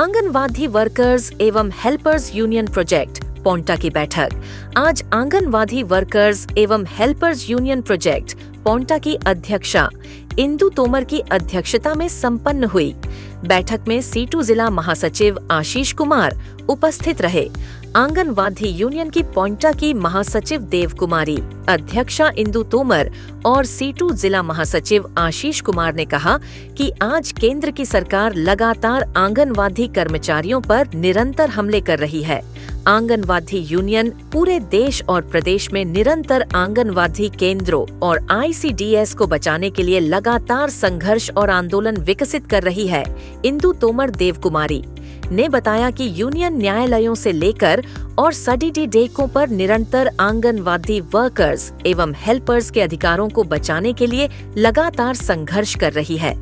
Anganwadi workers एवं helpers union project Paonta की बैठक आज आंगनवाड़ी वर्कर्स एवं हेल्पर्स यूनियन प्रोजेक्ट पोंटा की अध्यक्षा इंदु तोमर की अध्यक्षता में संपन्न हुई। बैठक में सीटू जिला महासचिव आशीष कुमार उपस्थित रहे। आंगनवाड़ी यूनियन की पोंटा की महासचिव देव कुमारी, अध्यक्षा इंदु तोमर और सीटू जिला महासचिव आशीष कुमार ने कहा कि आज केंद्र की सरकार लगातार आंगनवाड़ी कर्मचारियों पर निरंतर हमले कर रही है। आंगनवाड़ी यूनियन पूरे देश और प्रदेश में निरंतर आंगनवाड़ी केंद्रों और ICDS को बचाने के लिए लगातार संघर्ष और आंदोलन विकसित कर रही है। इंदु तोमर देव कुमारी ने बताया कि यूनियन न्यायालयों से लेकर और सडीडी डेकों पर निरंतर आंगनवाड़ी वर्कर्स एवं हेल्पर्स के अधिकारों को बचाने के लिए लगातार संघर्ष कर रही है।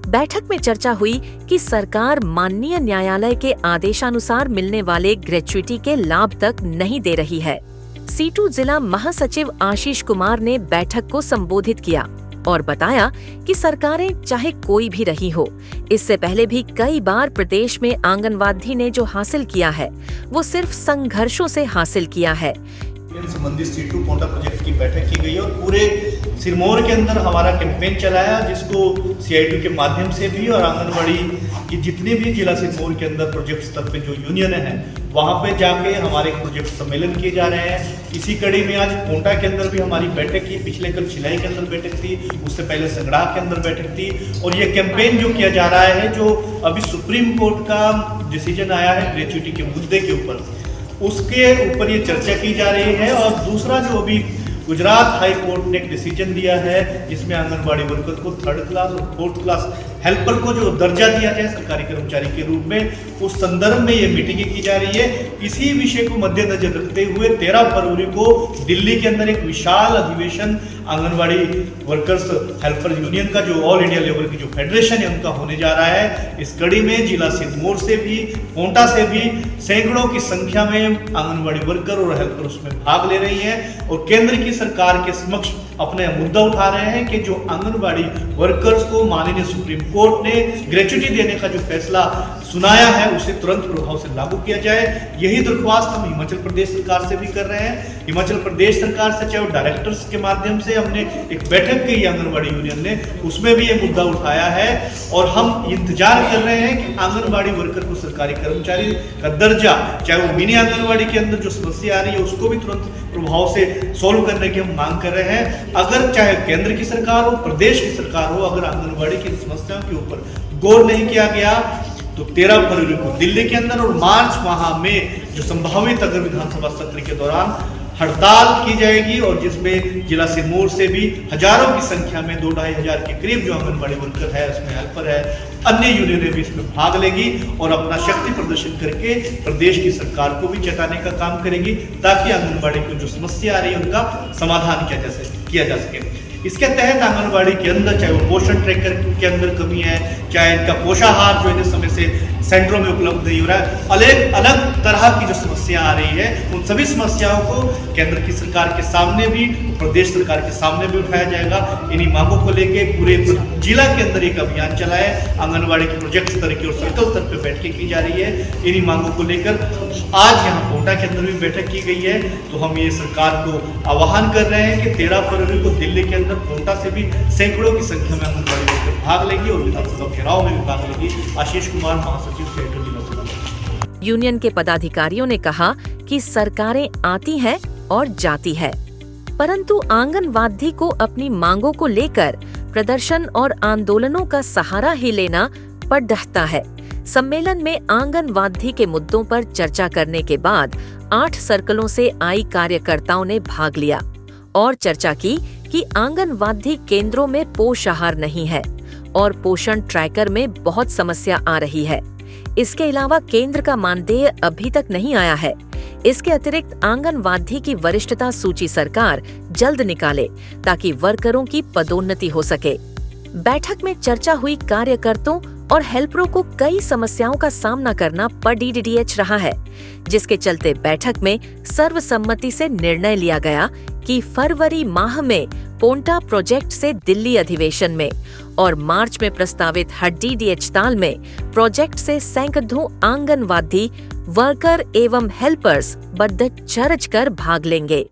बैठक में चर्चा हुई कि सरकार माननीय न्यायालय के आदेशानुसार मिलने वाले ग्रेच्युटी के लाभ तक नहीं दे रही है। सीटू जिला महासचिव आशीष कुमार ने बैठक को संबोधित किया और बताया कि सरकारें चाहे कोई भी रही हो, इससे पहले भी कई बार प्रदेश में आंगनवाड़ी ने जो हासिल किया है वो सिर्फ संघर्षों से हासिल किया है। संबंधित सीटू पोंटा प्रोजेक्ट की बैठक की गई और पूरे सिरमौर के अंदर हमारा कैंपेन चलाया, जिसको CITU के माध्यम से भी और आंगनवाड़ी की जितने भी जिला सिरमौर के अंदर प्रोजेक्ट स्तर पे जो यूनियन है वहाँ पे जाके हमारे प्रोजेक्ट सम्मेलन किए जा रहे हैं। इसी कड़ी में आज पोंटा के अंदर भी हमारी बैठक की, पिछले कल छिलाई के अंदर बैठक थी, उससे पहले संगड़ा के अंदर बैठक थी। और ये कैंपेन जो किया जा रहा है, जो अभी सुप्रीम कोर्ट का डिसीजन आया है ग्रेच्युटी के मुद्दे के ऊपर, उसके ऊपर ये चर्चा की जा रही है। और दूसरा जो अभी गुजरात हाई कोर्ट ने एक डिसीजन दिया है जिसमें आंगनबाड़ी वर्कर को 3rd क्लास और 4th क्लास हेल्पर को जो दर्जा दिया जाए सरकारी कर्मचारी के रूप में, उस संदर्भ में ये मीटिंगें की जा रही है। इसी विषय को मद्देनजर रखते हुए 13 फरवरी को दिल्ली के अंदर एक विशाल अधिवेशन आंगनबाड़ी वर्कर्स हेल्पर यूनियन का जो ऑल इंडिया लेवल की जो फेडरेशन है उनका होने जा रहा है। इस कड़ी में जिला सिरमौर से भी, पोंटा से भी सैकड़ों की संख्या में आंगनबाड़ी वर्कर और हेल्पर उसमें भाग ले रही हैं और केंद्र की सरकार के समक्ष अपने मुद्दा उठा रहे हैं कि जो आंगनबाड़ी वर्कर्स को माननीय सुप्रीम कोर्ट ने ग्रेच्युटी देने का जो फैसला सुनाया है उसे तुरंत प्रभाव से लागू किया जाए। यही दरख्वास्त हम हिमाचल प्रदेश सरकार से भी कर रहे हैं। हिमाचल प्रदेश सरकार से चाहे डायरेक्टर्स के माध्यम से हमने एक बैठक की आंगनबाड़ी यूनियन ने, उसमें भी ये मुद्दा उठाया है और हम इंतजार कर रहे हैं कि आंगनबाड़ी वर्कर को सरकारी कर्मचारी का दर्जा, चाहे वो मिनी आंगनबाड़ी के अंदर जो समस्या आ रही है उसको भी तुरंत प्रभाव से सोल्व करने की हम मांग कर रहे हैं। अगर चाहे केंद्र की सरकार हो, प्रदेश की सरकार हो, अगर आंगनबाड़ी की समस्याओं के ऊपर गौर नहीं किया गया तो 13 फरवरी को दिल्ली के अंदर और मार्च माह में जो संभावित अगर विधानसभा सत्र के दौरान हड़ताल की जाएगी और जिसमें जिला सिरमौर से भी हजारों की संख्या में 2-2.5 हजार के करीब जो आंगनबाड़ी वर्कर है, उसमें हेल्पर है, अन्य यूनियनें भी इसमें भाग लेगी और अपना शक्ति प्रदर्शन करके प्रदेश की सरकार को भी चेताने का काम करेगी ताकि आंगनबाड़ी की जो समस्या आ रही है उनका समाधान किया जा सके। इसके तहत आंगनबाड़ी के अंदर चाहे वो पोषण ट्रैकर के अंदर कमी है, चाहे इनका पोषाहार जो इन्हें समय से सेंटरों में उपलब्ध नहीं हो रहा है, अलग अलग तरह की जो समस्या आ रही है, उन सभी समस्याओं को केंद्र की सरकार के सामने भी, प्रदेश सरकार के सामने भी उठाया जाएगा। इन्हीं मांगों को लेके पूरे जिला के अंदर एक अभियान चला है। आंगनबाड़ी के प्रोजेक्ट स्तर की और सर्कल स्तर पर बैठकें की जा रही है। इन्हीं मांगों को लेकर आज यहाँ पोंटा के अंदर भी बैठक की गई है। तो हम ये सरकार को आह्वान कर रहे हैं कि 13 फरवरी को दिल्ली के अंदर पोंटा से भी सैकड़ों की संख्या में आंगनबाड़ी वर्कर भाग लेंगी और विधानसभा घेराव में भी भाग लेंगी। आशीष कुमार, महासचिव CITU जिला सिरमौर। यूनियन के पदाधिकारियों ने कहा कि सरकारें आती हैं और जाती है, परंतु आंगनवाड़ी को अपनी मांगों को लेकर प्रदर्शन और आंदोलनों का सहारा ही लेना पड़ रहा है। सम्मेलन में आंगनवाड़ी के मुद्दों पर चर्चा करने के बाद 8 सर्कलों से आई कार्यकर्ताओं ने भाग लिया और चर्चा की कि आंगनवाड़ी केंद्रों में पोषाहार नहीं है और पोषण ट्रैकर में बहुत समस्या आ रही है। इसके अलावा केंद्र का मानदेय अभी तक नहीं आया है। इसके अतिरिक्त आंगनवाड़ी की वरिष्ठता सूची सरकार जल्द निकाले ताकि वर्करों की पदोन्नति हो सके। बैठक में चर्चा हुई कार्यकर्ताओं और हेल्परों को कई समस्याओं का सामना करना पड़ रहा है, जिसके चलते बैठक में सर्वसम्मति से निर्णय लिया गया कि फरवरी माह में पोंटा प्रोजेक्ट से दिल्ली अधिवेशन में और मार्च में प्रस्तावित हड्डी ताल में प्रोजेक्ट से सैकड़ों आंगनवाड़ी वर्कर एवं हेल्पर्स बद्ध चरच कर भाग लेंगे।